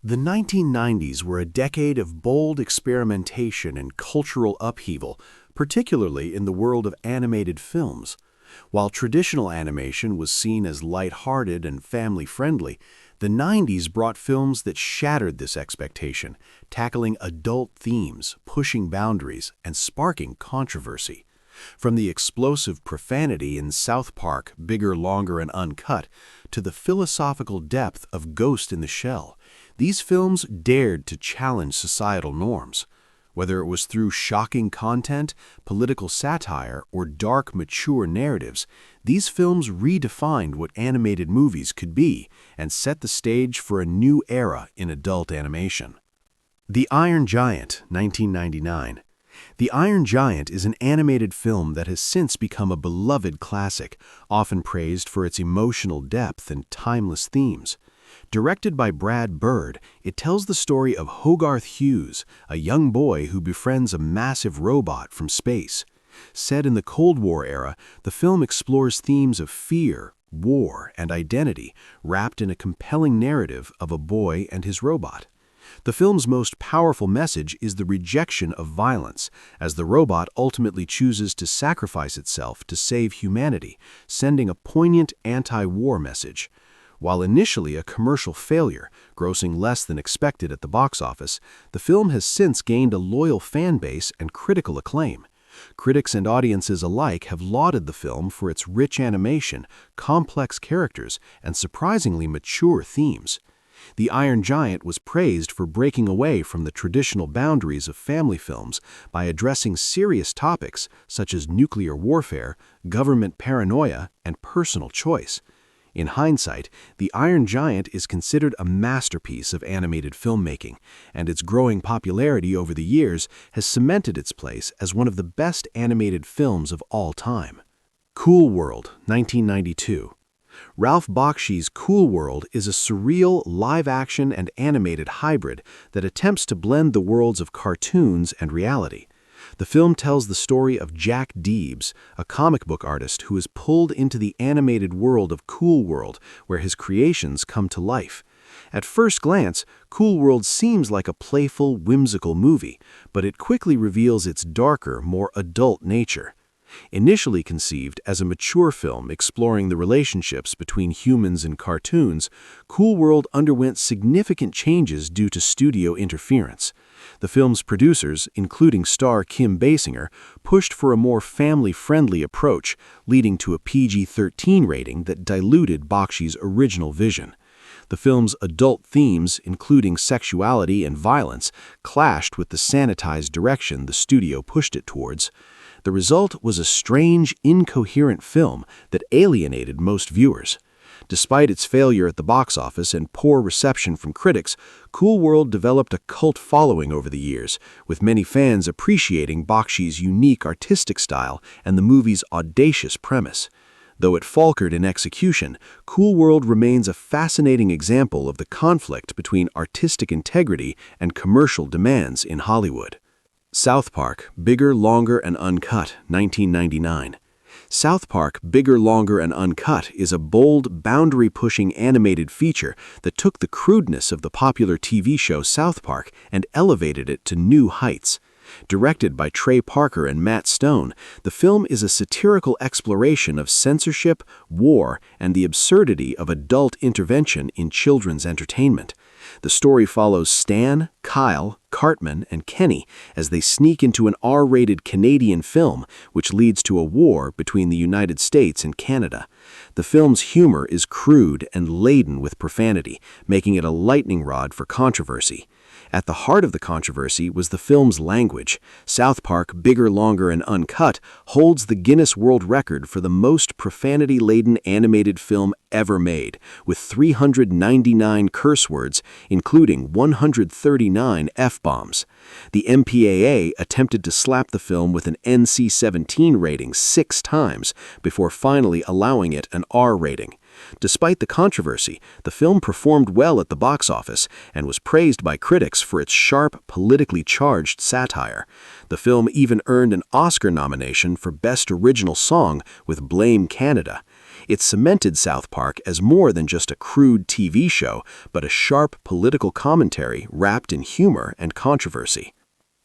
The 1990s were a decade of bold experimentation and cultural upheaval, particularly in the world of animated films. While traditional animation was seen as lighthearted and family-friendly, the 90s brought films that shattered this expectation, tackling adult themes, pushing boundaries, and sparking controversy. From the explosive profanity in South Park, Bigger, Longer, and Uncut, to the philosophical depth of Ghost in the Shell, these films dared to challenge societal norms. Whether it was through shocking content, political satire, or dark, mature narratives, these films redefined what animated movies could be and set the stage for a new era in adult animation. The Iron Giant, 1999. The Iron Giant is an animated film that has since become a beloved classic, often praised for its emotional depth and timeless themes. Directed by Brad Bird, it tells the story of Hogarth Hughes, a young boy who befriends a massive robot from space. Set in the Cold War era, the film explores themes of fear, war, and identity, wrapped in a compelling narrative of a boy and his robot. The film's most powerful message is the rejection of violence, as the robot ultimately chooses to sacrifice itself to save humanity, sending a poignant anti-war message. While initially a commercial failure, grossing less than expected at the box office, the film has since gained a loyal fan base and critical acclaim. Critics and audiences alike have lauded the film for its rich animation, complex characters, and surprisingly mature themes. The Iron Giant was praised for breaking away from the traditional boundaries of family films by addressing serious topics such as nuclear warfare, government paranoia, and personal choice. In hindsight, The Iron Giant is considered a masterpiece of animated filmmaking, and its growing popularity over the years has cemented its place as one of the best animated films of all time. Cool World, 1992. Ralph Bakshi's Cool World is a surreal, live-action and animated hybrid that attempts to blend the worlds of cartoons and reality. The film tells the story of Jack Deebs, a comic book artist who is pulled into the animated world of Cool World, where his creations come to life. At first glance, Cool World seems like a playful, whimsical movie, but it quickly reveals its darker, more adult nature. Initially conceived as a mature film exploring the relationships between humans and cartoons, Cool World underwent significant changes due to studio interference. The film's producers, including star Kim Basinger, pushed for a more family-friendly approach, leading to a PG-13 rating that diluted Bakshi's original vision. The film's adult themes, including sexuality and violence, clashed with the sanitized direction the studio pushed it towards. The result was a strange, incoherent film that alienated most viewers. Despite its failure at the box office and poor reception from critics, Cool World developed a cult following over the years, with many fans appreciating Bakshi's unique artistic style and the movie's audacious premise. Though it faltered in execution, Cool World remains a fascinating example of the conflict between artistic integrity and commercial demands in Hollywood. South Park, Bigger, Longer, and Uncut, 1999. South Park, Bigger, Longer, and Uncut is a bold, boundary-pushing animated feature that took the crudeness of the popular TV show South Park and elevated it to new heights. Directed by Trey Parker and Matt Stone, the film is a satirical exploration of censorship, war, and the absurdity of adult intervention in children's entertainment. The story follows Stan, Kyle, Cartman, and Kenny as they sneak into an R-rated Canadian film, which leads to a war between the United States and Canada. The film's humor is crude and laden with profanity, making it a lightning rod for controversy. At the heart of the controversy was the film's language. South Park, Bigger, Longer, and Uncut holds the Guinness World Record for the most profanity-laden animated film ever made, with 399 curse words, including 139 F-bombs. The MPAA attempted to slap the film with an NC-17 rating 6 times before finally allowing it an R rating. Despite the controversy, the film performed well at the box office and was praised by critics for its sharp, politically charged satire. The film even earned an Oscar nomination for Best Original Song with Blame Canada. It cemented South Park as more than just a crude TV show, but a sharp political commentary wrapped in humor and controversy.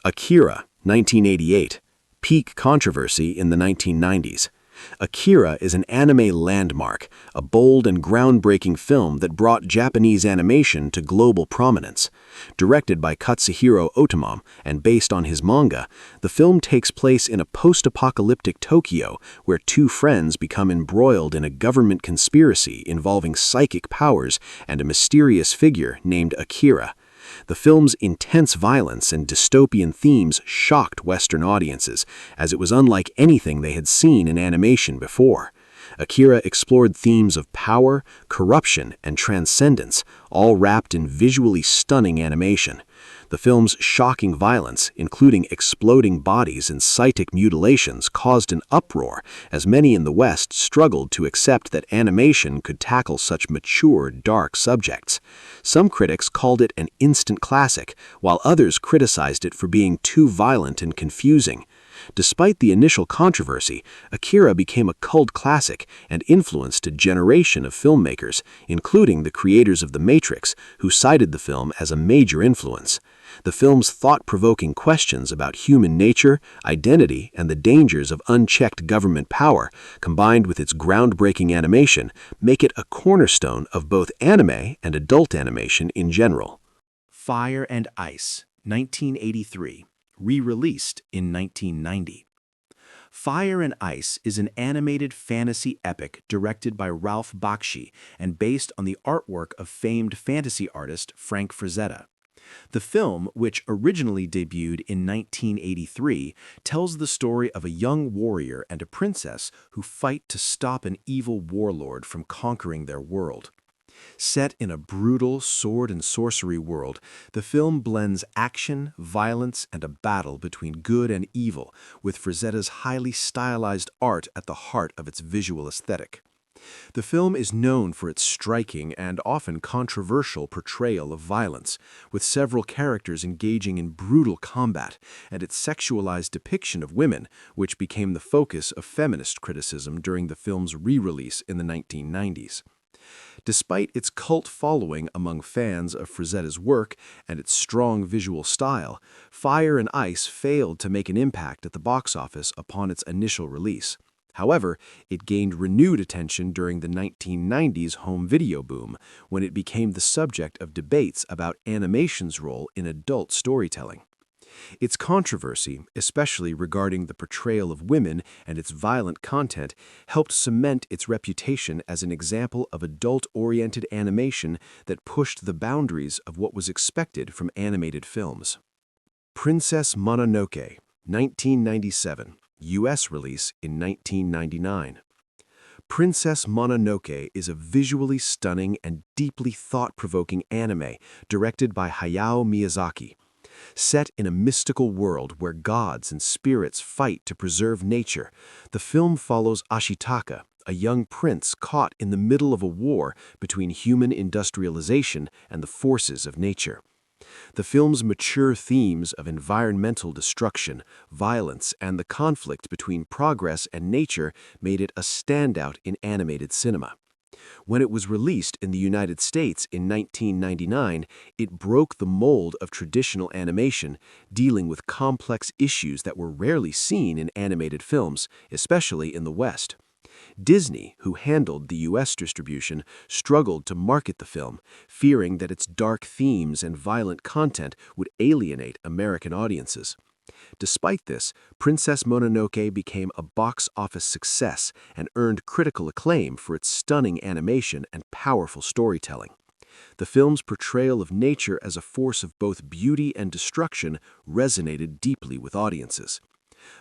Akira, 1988. Peak controversy in the 1990s. Akira is an anime landmark, a bold and groundbreaking film that brought Japanese animation to global prominence. Directed by Katsuhiro Otomom and based on his manga, the film takes place in a post-apocalyptic Tokyo where two friends become embroiled in a government conspiracy involving psychic powers and a mysterious figure named Akira. The film's intense violence and dystopian themes shocked Western audiences, as it was unlike anything they had seen in animation before. Akira explored themes of power, corruption, and transcendence, all wrapped in visually stunning animation. The film's shocking violence, including exploding bodies and psychic mutilations, caused an uproar, as many in the West struggled to accept that animation could tackle such mature, dark subjects. Some critics called it an instant classic, while others criticized it for being too violent and confusing. Despite the initial controversy, Akira became a cult classic and influenced a generation of filmmakers, including the creators of The Matrix, who cited the film as a major influence. The film's thought-provoking questions about human nature, identity, and the dangers of unchecked government power, combined with its groundbreaking animation, make it a cornerstone of both anime and adult animation in general. Fire and Ice, 1983. Re-released in 1990. Fire and Ice is an animated fantasy epic directed by Ralph Bakshi and based on the artwork of famed fantasy artist Frank Frazetta. The film, which originally debuted in 1983, tells the story of a young warrior and a princess who fight to stop an evil warlord from conquering their world. Set in a brutal sword and sorcery world, the film blends action, violence, and a battle between good and evil, with Frazetta's highly stylized art at the heart of its visual aesthetic. The film is known for its striking and often controversial portrayal of violence, with several characters engaging in brutal combat, and its sexualized depiction of women, which became the focus of feminist criticism during the film's re-release in the 1990s. Despite its cult following among fans of Frazetta's work and its strong visual style, Fire and Ice failed to make an impact at the box office upon its initial release. However, it gained renewed attention during the 1990s home video boom, when it became the subject of debates about animation's role in adult storytelling. Its controversy, especially regarding the portrayal of women and its violent content, helped cement its reputation as an example of adult-oriented animation that pushed the boundaries of what was expected from animated films. Princess Mononoke, 1997, U.S. release in 1999. Princess Mononoke is a visually stunning and deeply thought-provoking anime directed by Hayao Miyazaki. Set in a mystical world where gods and spirits fight to preserve nature, the film follows Ashitaka, a young prince caught in the middle of a war between human industrialization and the forces of nature. The film's mature themes of environmental destruction, violence, and the conflict between progress and nature made it a standout in animated cinema. When it was released in the United States in 1999, it broke the mold of traditional animation, dealing with complex issues that were rarely seen in animated films, especially in the West. Disney, who handled the U.S. distribution, struggled to market the film, fearing that its dark themes and violent content would alienate American audiences. Despite this, Princess Mononoke became a box office success and earned critical acclaim for its stunning animation and powerful storytelling. The film's portrayal of nature as a force of both beauty and destruction resonated deeply with audiences.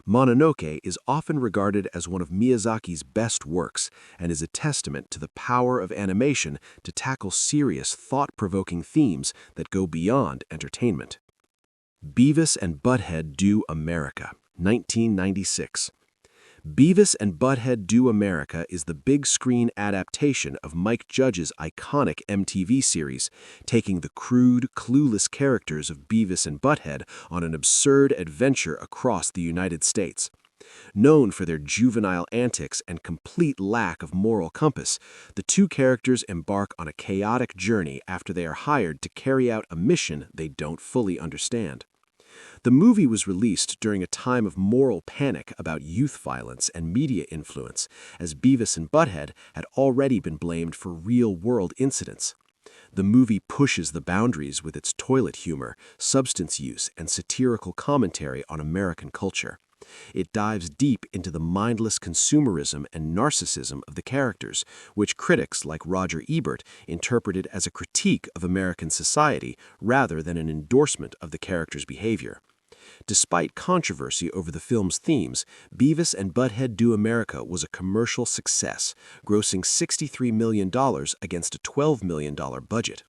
Mononoke is often regarded as one of Miyazaki's best works and is a testament to the power of animation to tackle serious, thought-provoking themes that go beyond entertainment. Beavis and Butt-Head Do America, 1996. Beavis and Butt-Head Do America is the big-screen adaptation of Mike Judge's iconic MTV series, taking the crude, clueless characters of Beavis and Butt-Head on an absurd adventure across the United States. Known for their juvenile antics and complete lack of moral compass, the two characters embark on a chaotic journey after they are hired to carry out a mission they don't fully understand. The movie was released during a time of moral panic about youth violence and media influence, as Beavis and Butt-Head had already been blamed for real-world incidents. The movie pushes the boundaries with its toilet humor, substance use, and satirical commentary on American culture. It dives deep into the mindless consumerism and narcissism of the characters, which critics like Roger Ebert interpreted as a critique of American society rather than an endorsement of the characters' behavior. Despite controversy over the film's themes, Beavis and Butt-Head Do America was a commercial success, grossing $63 million against a $12 million budget.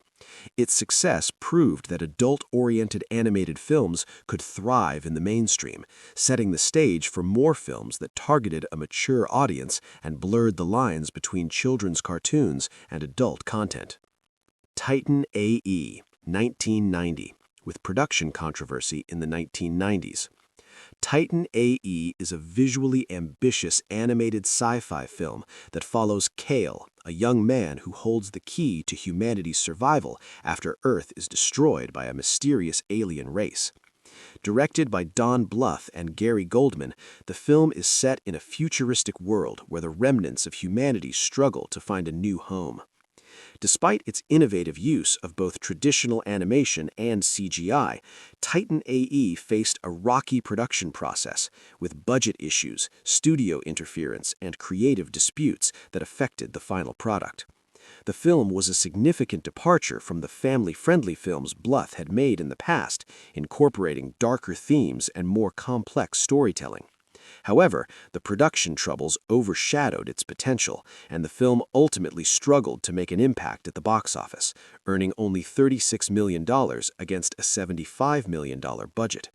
Its success proved that adult-oriented animated films could thrive in the mainstream, setting the stage for more films that targeted a mature audience and blurred the lines between children's cartoons and adult content. Titan A.E., 1990, with production controversy in the 1990s. Titan A.E. is a visually ambitious animated sci-fi film that follows Kale, a young man who holds the key to humanity's survival after Earth is destroyed by a mysterious alien race. Directed by Don Bluth and Gary Goldman, the film is set in a futuristic world where the remnants of humanity struggle to find a new home. Despite its innovative use of both traditional animation and CGI, Titan A.E. faced a rocky production process, with budget issues, studio interference, and creative disputes that affected the final product. The film was a significant departure from the family-friendly films Bluth had made in the past, incorporating darker themes and more complex storytelling. However, the production troubles overshadowed its potential, and the film ultimately struggled to make an impact at the box office, earning only $36 million against a $75 million budget.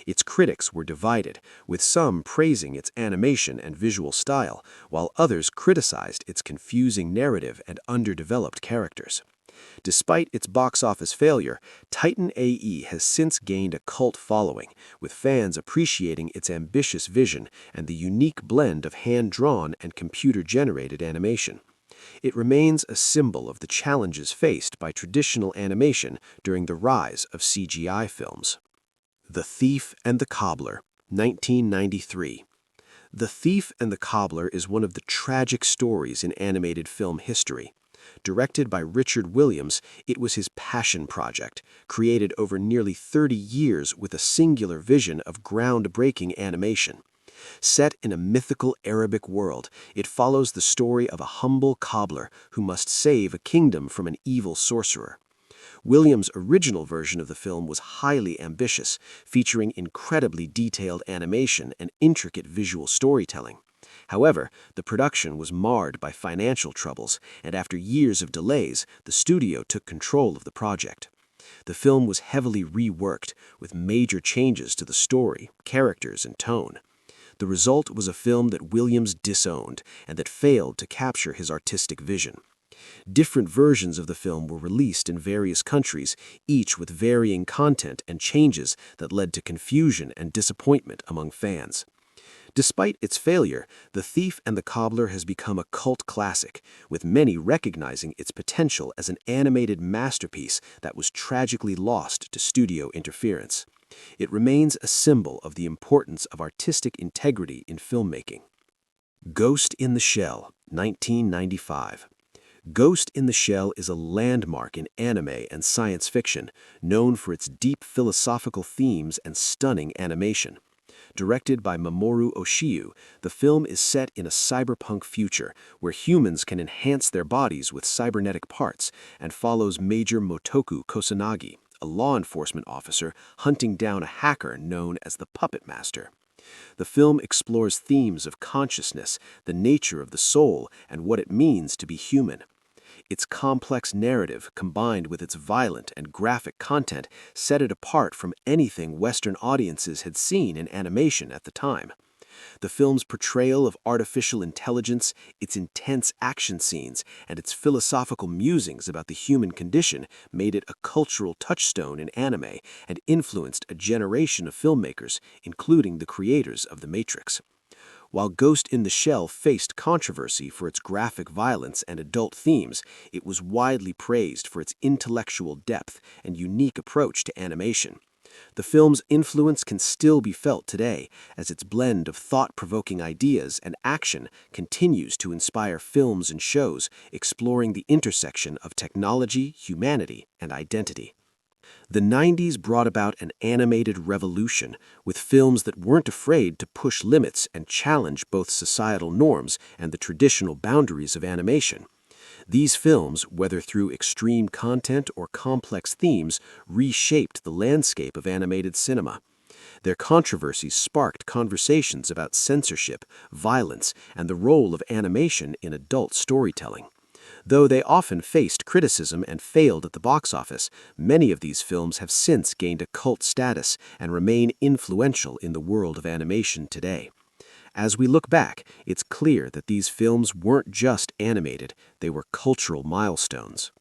Its critics were divided, with some praising its animation and visual style, while others criticized its confusing narrative and underdeveloped characters. Despite its box office failure, Titan A.E. has since gained a cult following, with fans appreciating its ambitious vision and the unique blend of hand-drawn and computer-generated animation. It remains a symbol of the challenges faced by traditional animation during the rise of CGI films. The Thief and the Cobbler, 1993. The Thief and the Cobbler is one of the tragic stories in animated film history. Directed by Richard Williams, it was his passion project, created over nearly 30 years with a singular vision of groundbreaking animation. Set in a mythical Arabic world, it follows the story of a humble cobbler who must save a kingdom from an evil sorcerer. Williams' original version of the film was highly ambitious, featuring incredibly detailed animation and intricate visual storytelling. However, the production was marred by financial troubles, and after years of delays, the studio took control of the project. The film was heavily reworked, with major changes to the story, characters, and tone. The result was a film that Williams disowned and that failed to capture his artistic vision. Different versions of the film were released in various countries, each with varying content and changes that led to confusion and disappointment among fans. Despite its failure, The Thief and the Cobbler has become a cult classic, with many recognizing its potential as an animated masterpiece that was tragically lost to studio interference. It remains a symbol of the importance of artistic integrity in filmmaking. Ghost in the Shell, 1995. Ghost in the Shell is a landmark in anime and science fiction, known for its deep philosophical themes and stunning animation. Directed by Mamoru Oshii, the film is set in a cyberpunk future where humans can enhance their bodies with cybernetic parts and follows Major Motoku Kusanagi, a law enforcement officer hunting down a hacker known as the Puppet Master. The film explores themes of consciousness, the nature of the soul, and what it means to be human. Its complex narrative, combined with its violent and graphic content, set it apart from anything Western audiences had seen in animation at the time. The film's portrayal of artificial intelligence, its intense action scenes, and its philosophical musings about the human condition made it a cultural touchstone in anime and influenced a generation of filmmakers, including the creators of The Matrix. While Ghost in the Shell faced controversy for its graphic violence and adult themes, it was widely praised for its intellectual depth and unique approach to animation. The film's influence can still be felt today, as its blend of thought-provoking ideas and action continues to inspire films and shows exploring the intersection of technology, humanity, and identity. The 90s brought about an animated revolution, with films that weren't afraid to push limits and challenge both societal norms and the traditional boundaries of animation. These films, whether through extreme content or complex themes, reshaped the landscape of animated cinema. Their controversies sparked conversations about censorship, violence, and the role of animation in adult storytelling. Though they often faced criticism and failed at the box office, many of these films have since gained a cult status and remain influential in the world of animation today. As we look back, it's clear that these films weren't just animated, they were cultural milestones.